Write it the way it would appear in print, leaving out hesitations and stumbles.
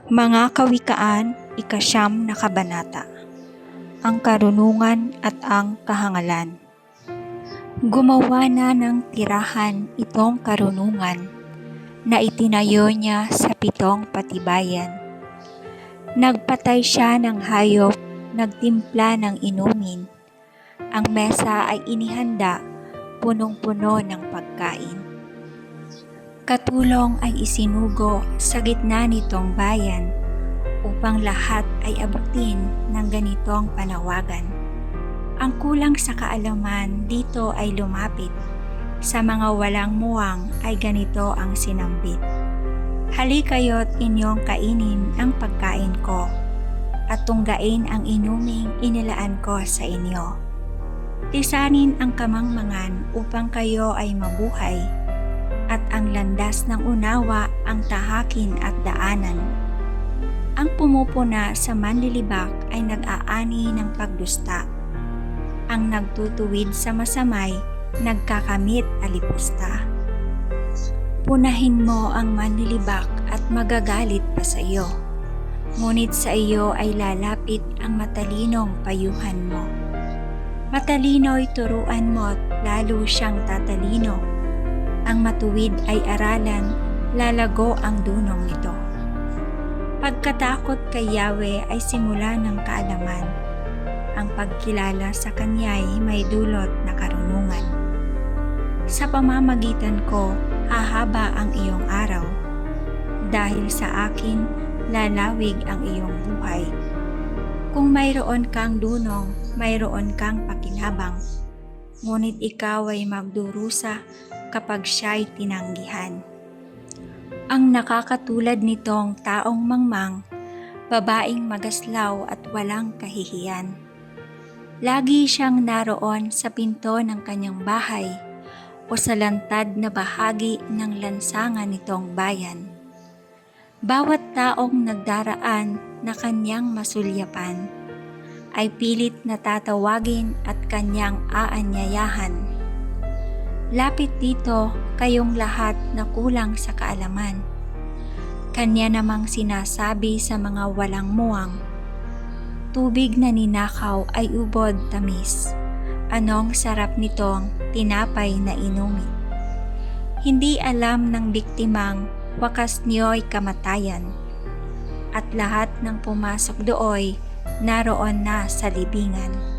Mga Kawikaan, ika-9 na kabanata. Ang karunungan at ang kahangalan. Gumawa na ng tirahan itong karunungan na itinayo niya sa 7 patibayan. Nagpatay siya ng hayop, nagtimpla ng inumin. Ang mesa ay inihanda, punong-puno ng pagkain. Katulong ay isinugo sa gitna nitong bayan upang lahat ay abutin ng ganitong panawagan. Ang kulang sa kaalaman dito ay lumapit, sa mga walang muwang ay ganito ang sinambit. Halikayo't inyong kainin ang pagkain ko, at tunggain ang inuming inilaan ko sa inyo. Tisanin ang kamangmangan upang kayo ay mabuhay, at ang landas ng unawa ang tahakin at daanan. Ang pumupuna sa manlilibak ay nag-aani ng pagdusta. Ang nagtutuwid sa masamay, nagkakamit alipusta. Punahin mo ang manlilibak at magagalit pa sa iyo. Ngunit sa iyo ay lalapit ang matalinong payuhan mo. Matalino'y turuan mo't lalo siyang tatalino. Ang matuwid ay aralan, lalago ang dunong nito. Pagkatakot kay Yahweh ay simula ng kaalaman. Ang pagkilala sa Kanya'y may dulot na karunungan. Sa pamamagitan ko, hahaba ang iyong araw. Dahil sa akin, lalawig ang iyong buhay. Kung mayroon kang dunong, mayroon kang pakinabang. Ngunit ikaw ay magdurusa kapag siya'y tinanggihan. Ang nakakatulad nitong taong mangmang, babaeng magaslaw at walang kahihiyan. Lagi siyang naroon sa pinto ng kanyang bahay o sa lantad na bahagi ng lansangan nitong bayan. Bawat taong nagdaraan na kanyang masulyapan ay pilit na tatawagin at kanyang aanyayahan. Lapit dito kayong lahat na kulang sa kaalaman. Kanya namang sinasabi sa mga walang muwang, tubig na ninakaw ay ubod tamis. Anong sarap nitong tinapay na inumin. Hindi alam ng biktimang wakas niyo'y kamatayan. At lahat ng pumasok dooy naroon na sa libingan.